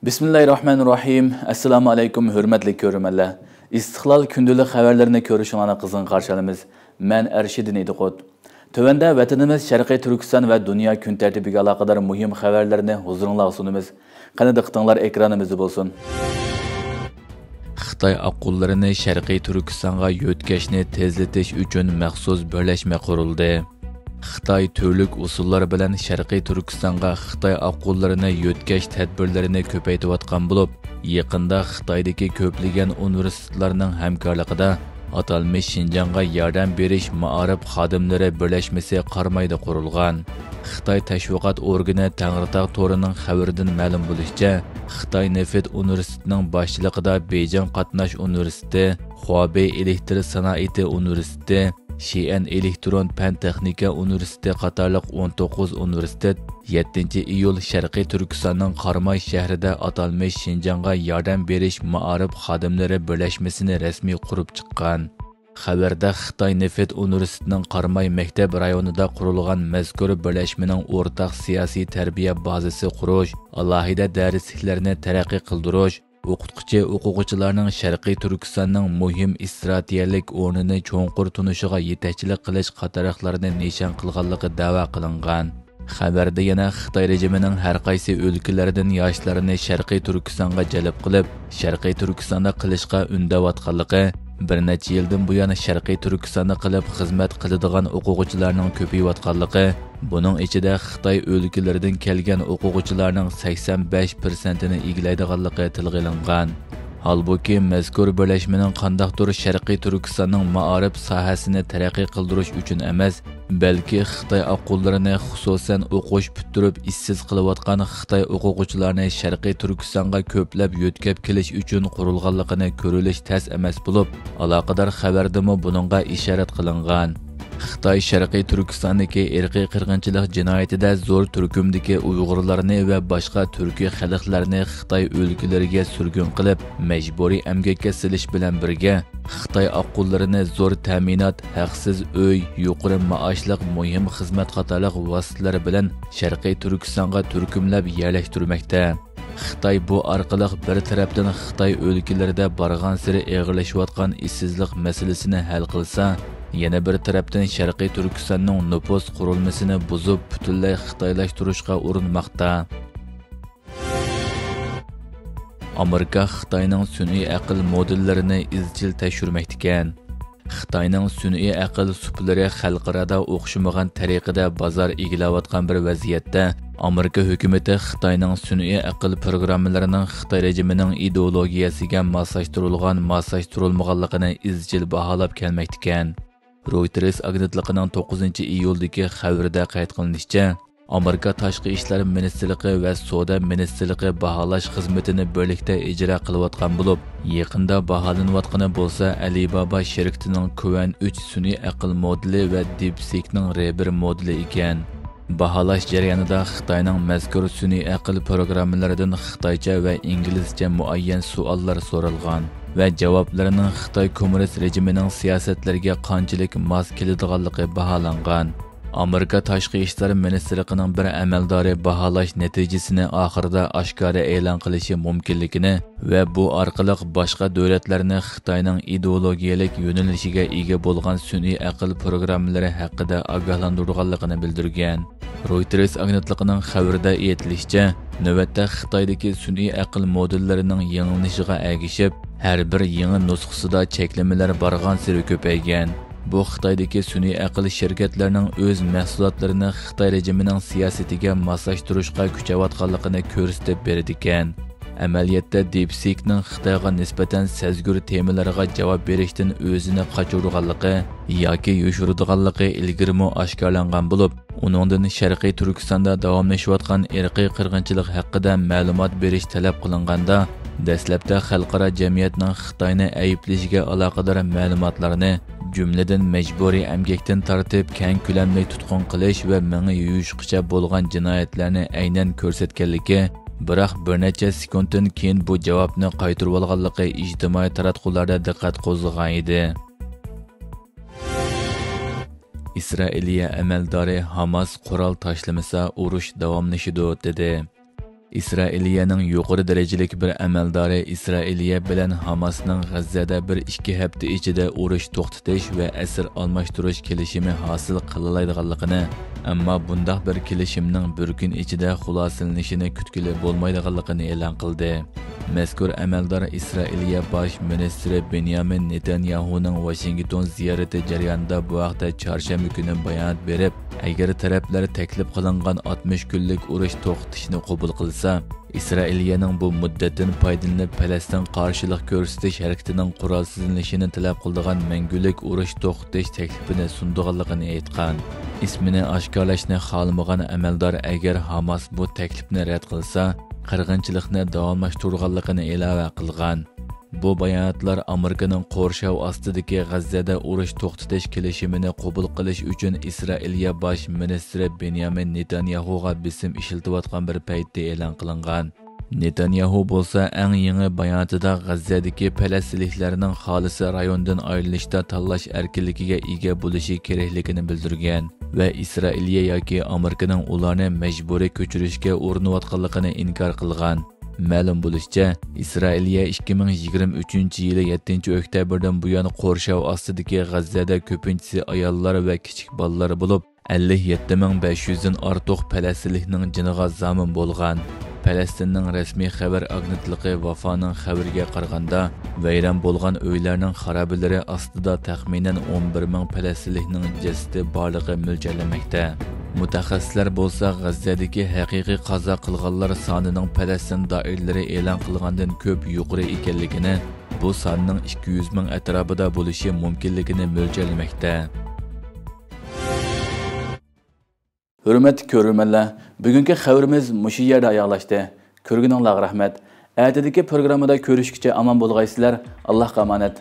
Bismillahirrahmanirrahim. Assalamu alaykum, hürmetli görürmenler. İstiklal kündülük haberlerini görüşüne kızın karşılamız. Ben Erşidin Ediqot. Tövende vatanımız Şarkı Türkistan ve dünya gün tertibiga alakadar mühim haberlerini huzurunla sunumuz. Qanıdıqtınlar ekranımızı bolsun. Xitoy aqullarini Sharqiy Turkistonga yo'tkashni tezlatish uchun maxsus birlashma qurildi. Xitoy turlik usullar bilan Sharqiy Turkistonga Xitoy aqullarini yo'tkash tadbirlarini ko'paytirayotgan bo'lib, yaqinda Xitoydagi ko'plagan universitetlarning hamkorligida atalmish Şinjanga yordam berish ma'arif xodimlari birlashmasi qarmaydi qurilgan. Xitoy tashviqot organi Tangritog' to'rining xabaridan ma'lum bo'lishicha, Xitoy Neft universitetining boshchiligida Beijing qatnash universiteti, Hubei elektr sanoati universiteti, Xi'an elektron fan texnika universiteti qatorliq 19 universitet 7-iyul Sharqiy Turkistonning Qarmay shahrida atalmish Şinjanga yordam berish ma'arif xodimlari birlashmasini rasmiy qurib chiqqan. Xabarda Xitoy Neft universitetining Qarmay maktab rayonida qurilgan mazkur birlashmaning o'rtaq siyosiy tarbiya bazasi qurish, alohida darsliklarni taraqqiy qildirish, o'quvchilarning Sharqiy Turkistonning muhim strategik o'rnini cho'nqur tunishiga yetakchilik qilish qatoriqlarini nishon qilganligi da'vo qilingan. Xabarda yana Xitoy rejimining har qaysi o'lkalardan yoshlarni Sharqiy Turkistonga jalb qilib, Sharqiy Turkistonda qilishga undayotganligi, bir necha yildan buyon Sharqiy Turkistonda qilib xizmat qiladigan o'quvchilarning ko'payayotganligi, buning ichida Xitoy o'lkalaridan kelgan o'quvchilarning 85%ni egillaydiganligi tilga olingan. Halbuki mazkur birlashmaning qandaqdir Sharqiy Turkistonning ma'arif sohasini taraqqiy qildirish uchun emas, balki Xitoy aqullarini xususan o'qish bitirib ishsiz qilayotgan Xitoy o'quvchilarini Sharqiy Turkistonga ko'plab yo'tkab kelish uchun qurilganligini ko'rilish tas emas bo'lib, aloqador xabardami buningga ishorat qilingan. Xitoy Sharqiy Turkistondagi irqiy qirg'inchilik jinoyatida zo'r turkumdagi Uyg'urlarni va boshqa turkiy xalqlarni Xitoy o'lkalariga surgun qilib, majburiy emgakka silish bilan birga, Xitoy aqullarini zo'r ta'minot, haqsiz uy, yuqori maoshliq muhim xizmat qatorliq vositalar bilan Sharqiy Turkistonga turkumlab yerlashtirmoqda. Xitoy bu orqali bir tarafdan Xitoy o'lkalarida borgan siri og'irlashayotgan ishsizlik masalasini hal qilsa, yana bir tarafdan Sharqiy Turkistonning nüfus qurilmasini buzib butunlay xitoylashtirishga urinmoqda. Amerika Xitoyning sun'iy aql modellarini izchil tekshirmoqda ekan. Xitoyning sun'iy aql suplari xalqaro o'xshamagan tariqada bozor egallayotgan bir vaziyatda, Amerika hukumati Xitoyning sun'iy aql programmalarining Xitoy rejimining ideologiyasiga moslashtirilmaganligini izchil baholab kelmoqda ekan. Reuters agentligining 9-iyuldagi xabarida qayd qilinishicha, Amerika Tashqi ishlar ministrligi va Savdo ministrligi baholash xizmatini birlikda ijro qilayotgan bo'lib, yaqinda baholanayotgani bo'lsa Alibaba shirkatining Kuan 3 sun'iy aql modeli va DeepSeekning R1 modeli ekan. Baholash jarayonida Xitoyning mazkur sun'iy aql programmalaridan xitoycha va inglizcha muayyan savollar so'ralgan va javoblarining Xitoy kommunist rejimining siyosatlariga qanchalik mos keladiganligi baholangan. Amerika Tashqi ishlar ministrligining bir amaldori baholash natijasini oxirida oshkora e'lon qilishi mumkinligini va bu orqali boshqa davlatlarni Xitoyning ideologiyalik yo'nalishiga ega bo'lgan sun'iy aql programmalari haqida ogohlantirganligini bildirgan. Reuters agentligining xabarida aytilishicha, navbatda Xitoydagi sun'iy aql modellarining yangilanishiga ergishib, har bir yangi nusxasida cheklamalar borgan sari ko'paygan. Bu Xitoydagi sun'iy aql shirkatlarining o'z mahsulotlarini Xitoy rejimining siyosatiga moslashtirishga kuchayotganligini ko'rsatib berdi ekan. Amaliyotda DeepSeekning Xitoyga nisbatan sezgur temalarga javob berishdan o'zini qochirganligi yoki yo'shirganligi ilgirmo oshkorlangan bo'lib, uningdan Sharqiy Turkistonda davomlashayotgan irqiy qirg'inchilik haqida ma'lumot berish talab qilinganda, dastlabda xalqaro jamiyatning Xitoyni ayblashiga aloqador ma'lumotlarni, jumladan majburiy emgakdan tortib keng ko'lamli tutqun qilish va mingga yuyishgacha bo'lgan jinoyatlarni aynan ko'rsatganligi, biroq bir necha sekunddan keyin bu javobni qaytarib olganligi ijtimoiy taratqularda diqqat qo'zg'agan edi. Isroiliya amaldori Hamas qurol tashlamasa urush davomlashadi dedi. İsrailiyening yuqori darajalik bir amaldori Israiliya bilan Hamasning G'azzada 1-2 hafta ichida urush to'xtatish va asir almashtirish kelishimi hosil qilinadiganligini, ammo bundaq bir kelishimning bir kun ichida xulosalanishini kutgili bo'lmaydiganligini e'lon qildi. Mazkur amaldor Israiliya bosh ministri Benyamin Netanyahuning Washington ziyorati jarayonida bu haqda chorshanba kuni bayonot berib, agar taraflar taklif qilingan 60 kunlik urush to'xtatishni qabul qilsa, İsrailiyaning bu muddatdan foydalanib Falastin qarshilik ko'rsatish harakatining qurolsizlanishini talab qiladigan mangulik urush to'xtatish taklifini sundiganligini aytgan. Ismini oshkorlashni xohlamagan amaldor agar Hamas bu taklifni rad qilsa, qirg'inchilikni davomlashtirganligini ilova qilgan. Bu bayonotlar Amerikaning qo'rshav ostidagi G'azzada urush to'xtatish kelishimini qabul qilish uchun Israiliya bosh ministri Benyamin Netanyahuga bisim ishlatayotgan bir paytda e'lon qilingan. Netanyahu bo'lsa eng yangi bayonotida G'azzadagi falastinliklarning xolis rayondan ayrilishda tanlash erkinligiga ega bo'lishi kerakligini bildirgan va Israiliya yoki Amerikaning ularni majburiy ko'chirishga urinayotganligini inkor qilgan. Ma'lum bo'lishicha, Israiliya 2023-yili 7-oktyabrdan buyon qo'rshav ostidagi G'azzada ko'pinchisi ayollar va kichik bolalar bo'lib, 57,500 dan ortiq falastinlikning jiniga zomin bo'lgan. Falastinning rasmiy xabar agentligi Vafoning xabariga qaraganda, vayron bo'lgan uylarning xarobalari ostida taxminan 11,000 falastinlikning jasadi borligi mo'ljallanmoqda. Mutaxassislar bo'lsa G'azzadagi haqiqiy qazo qilganlar sonining Falastin doiralari e'lon qilgandan ko'p yuqori ekanligini, bu sonning 200 ming atrofida bo'lishi mumkinligini mo'ljallamoqda. Hurmatli ko'ruvchilar, bugungi xabarimiz mushu yerda oyoqlashdi. Ko'rganingizga rahmat. Ertadagi programmada ko'rishguncha omon bo'lg'aysizlar. Allohga omonat.